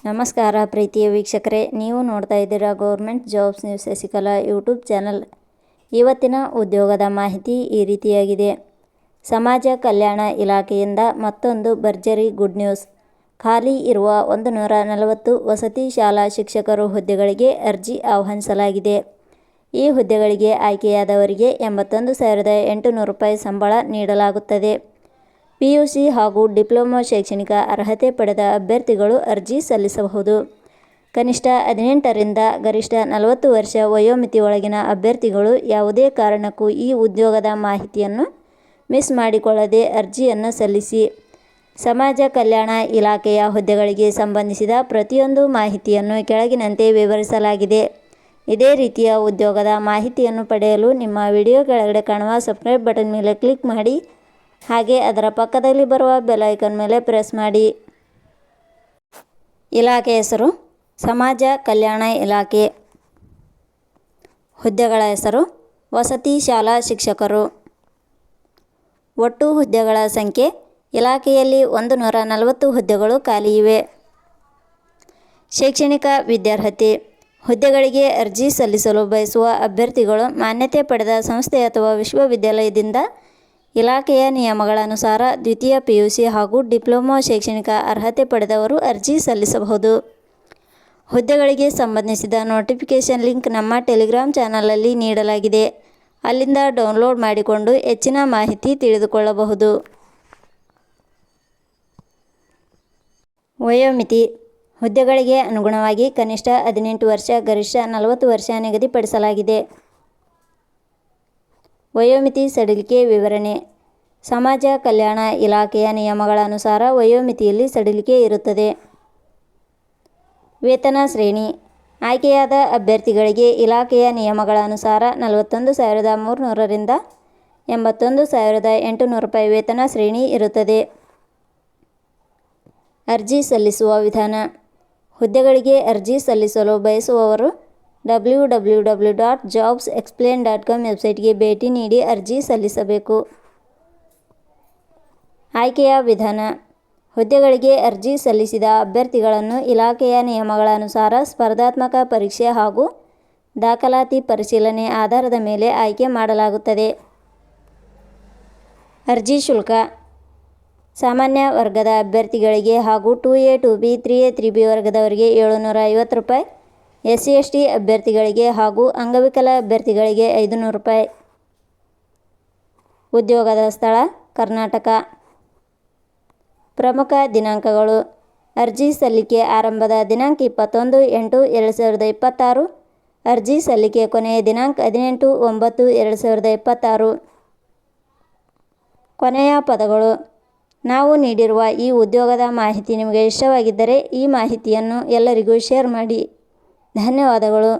ನಮಸ್ಕಾರ ಪ್ರೀತಿಯ ವೀಕ್ಷಕರೇ, ನೀವು ನೋಡ್ತಾ ಇದ್ದೀರಾ government jobs news Shashikala YouTube channel. ಇವತ್ತಿನ ಉದ್ಯೋಗದ ಮಾಹಿತಿ ಈ ರೀತಿಯಾಗಿದೆ. ಸಮಾಜ ಕಲ್ಯಾಣ ಇಲಾಖೆಯಿಂದ ಮತ್ತೊಂದು ಭರ್ಜರಿ ಗುಡ್ ನ್ಯೂಸ್. ಖಾಲಿ ಇರುವ 140 ವಸತಿ ಶಾಲಾ ಶಿಕ್ಷಕರು ಹುದ್ದೆಗಳಿಗೆ ಅರ್ಜಿ ಆಹ್ವಾನಿಸಲಾಗಿದೆ. ಈ ಹುದ್ದೆಗಳಿಗೆ ಆಯ್ಕೆಯಾದವರಿಗೆ 81,800 ರೂಪಾಯಿ ಸಂಬಳ ನೀಡಲಾಗುತ್ತದೆ. PUC ಹಾಗೂ ಡಿಪ್ಲೊಮಾ ಶೈಕ್ಷಣಿಕ ಅರ್ಹತೆ ಪಡೆದ ಅಭ್ಯರ್ಥಿಗಳು ಅರ್ಜಿ ಸಲ್ಲಿಸಬಹುದು. ಕನಿಷ್ಠ 18 ರಿಂದ ಗರಿಷ್ಠ 40 ವರ್ಷ ವಯೋಮಿತಿ ಒಳಗಿನ ಅಭ್ಯರ್ಥಿಗಳು ಯಾವುದೇ ಕಾರಣಕ್ಕೂ ಈ ಉದ್ಯೋಗದ ಮಾಹಿತಿಯನ್ನು ಮಿಸ್ ಮಾಡಿಕೊಳ್ಳದೆ ಅರ್ಜಿಯನ್ನು ಸಲ್ಲಿಸಿ. ಸಮಾಜ ಕಲ್ಯಾಣ ಇಲಾಖೆಯ ಹುದ್ದೆಗಳಿಗೆ ಸಂಬಂಧಿಸಿದ ಪ್ರತಿಯೊಂದು ಮಾಹಿತಿಯನ್ನು ಕೆಳಗಿನಂತೆ ವಿವರಿಸಲಾಗಿದೆ. ಇದೇ ರೀತಿಯ ಉದ್ಯೋಗದ ಮಾಹಿತಿಯನ್ನು ಪಡೆಯಲು ನಿಮ್ಮ ವಿಡಿಯೋ ಕೆಳಗಡೆ ಕಾಣುವ ಸಬ್ಸ್ಕ್ರೈಬ್ ಬಟನ್ ಮೇಲೆ ಕ್ಲಿಕ್ ಮಾಡಿ, ಹಾಗೆ ಅದರ ಪಕ್ಕದಲ್ಲಿ ಬರುವ ಬೆಲ್ ಐಕಾನ್ ಮೇಲೆ ಪ್ರೆಸ್ ಮಾಡಿ. ಇಲಾಖೆ ಹೆಸರು ಸಮಾಜ ಕಲ್ಯಾಣ ಇಲಾಖೆ. ಹುದ್ದೆಗಳ ಹೆಸರು ವಸತಿ ಶಾಲಾ ಶಿಕ್ಷಕರು. ಒಟ್ಟು ಹುದ್ದೆಗಳ ಸಂಖ್ಯೆ ಇಲಾಖೆಯಲ್ಲಿ 140 ಹುದ್ದೆಗಳು ಖಾಲಿ ಇವೆ. ಶೈಕ್ಷಣಿಕ ವಿದ್ಯಾರ್ಹತೆ. ಹುದ್ದೆಗಳಿಗೆ ಅರ್ಜಿ ಸಲ್ಲಿಸಲು ಬಯಸುವ ಅಭ್ಯರ್ಥಿಗಳು ಮಾನ್ಯತೆ ಪಡೆದ ಸಂಸ್ಥೆ ಅಥವಾ ವಿಶ್ವವಿದ್ಯಾಲಯದಿಂದ ಇಲಾಖೆಯ ನಿಯಮಗಳ ಅನುಸಾರ ದ್ವಿತೀಯ PUC ಹಾಗೂ ಡಿಪ್ಲೊಮಾ ಶೈಕ್ಷಣಿಕ ಅರ್ಹತೆ ಪಡೆದವರು ಅರ್ಜಿ ಸಲ್ಲಿಸಬಹುದು. ಹುದ್ದೆಗಳಿಗೆ ಸಂಬಂಧಿಸಿದ ನೋಟಿಫಿಕೇಷನ್ ಲಿಂಕ್ ನಮ್ಮ ಟೆಲಿಗ್ರಾಮ್ ಚಾನಲಲ್ಲಿ ನೀಡಲಾಗಿದೆ. ಅಲ್ಲಿಂದ ಡೌನ್ಲೋಡ್ ಮಾಡಿಕೊಂಡು ಹೆಚ್ಚಿನ ಮಾಹಿತಿ ತಿಳಿದುಕೊಳ್ಳಬಹುದು. ವಯೋಮಿತಿ. ಹುದ್ದೆಗಳಿಗೆ ಅನುಗುಣವಾಗಿ ಕನಿಷ್ಠ 18 ವರ್ಷ, ಗರಿಷ್ಠ 40 ವರ್ಷ ನಿಗದಿಪಡಿಸಲಾಗಿದೆ. ವಯೋಮಿತಿ ಸಡಿಲಿಕೆ ವಿವರಣೆ. ಸಮಾಜ ಕಲ್ಯಾಣ ಇಲಾಖೆಯ ನಿಯಮಗಳ ಅನುಸಾರ ವಯೋಮಿತಿಯಲ್ಲಿ ಸಡಿಲಿಕೆ ಇರುತ್ತದೆ. ವೇತನ ಶ್ರೇಣಿ. ಆಯ್ಕೆಯಾದ ಅಭ್ಯರ್ಥಿಗಳಿಗೆ ಇಲಾಖೆಯ ನಿಯಮಗಳ ಅನುಸಾರ 41,300 ರಿಂದ 81,800 ರೂಪಾಯಿ ವೇತನ ಶ್ರೇಣಿ ಇರುತ್ತದೆ. ಅರ್ಜಿ ಸಲ್ಲಿಸುವ ವಿಧಾನ. ಹುದ್ದೆಗಳಿಗೆ ಅರ್ಜಿ ಸಲ್ಲಿಸಲು ಬಯಸುವವರು www.jobsexplain.com ವೆಬ್ಸೈಟ್ಗೆ ಭೇಟಿ ನೀಡಿ ಅರ್ಜಿ ಸಲ್ಲಿಸಬೇಕು. ಆಯ್ಕೆಯ ವಿಧಾನ. ಹುದ್ದೆಗಳಿಗೆ ಅರ್ಜಿ ಸಲ್ಲಿಸಿದ ಅಭ್ಯರ್ಥಿಗಳನ್ನು ಇಲಾಖೆಯ ನಿಯಮಗಳ ಅನುಸಾರ ಸ್ಪರ್ಧಾತ್ಮಕ ಪರೀಕ್ಷೆ ಹಾಗೂ ದಾಖಲಾತಿ ಪರಿಶೀಲನೆ ಆಧಾರದ ಮೇಲೆ ಆಯ್ಕೆ ಮಾಡಲಾಗುತ್ತದೆ. ಅರ್ಜಿ ಶುಲ್ಕ. ಸಾಮಾನ್ಯ ವರ್ಗದ ಅಭ್ಯರ್ಥಿಗಳಿಗೆ ಹಾಗೂ 2A 2B 3A 3B ವರ್ಗದವರಿಗೆ 750 ರೂಪಾಯಿ, SC ST ಅಭ್ಯರ್ಥಿಗಳಿಗೆ ಹಾಗೂ ಅಂಗವಿಕಲ ಅಭ್ಯರ್ಥಿಗಳಿಗೆ 500 ರೂಪಾಯಿ. ಉದ್ಯೋಗದ ಸ್ಥಳ ಕರ್ನಾಟಕ. ಪ್ರಮುಖ ದಿನಾಂಕಗಳು. ಅರ್ಜಿ ಸಲ್ಲಿಕೆ ಆರಂಭದ ದಿನಾಂಕ 21/8/2026. ಅರ್ಜಿ ಸಲ್ಲಿಕೆ ಕೊನೆಯ ದಿನಾಂಕ 18/9/2026. ಕೊನೆಯ ಪದಗಳು. ನಾವು ನೀಡಿರುವ ಈ ಉದ್ಯೋಗದ ಮಾಹಿತಿ ನಿಮಗೆ ಇಷ್ಟವಾಗಿದ್ದರೆ ಈ ಮಾಹಿತಿಯನ್ನು ಎಲ್ಲರಿಗೂ ಶೇರ್ ಮಾಡಿ. ಧನ್ಯವಾದಗಳು.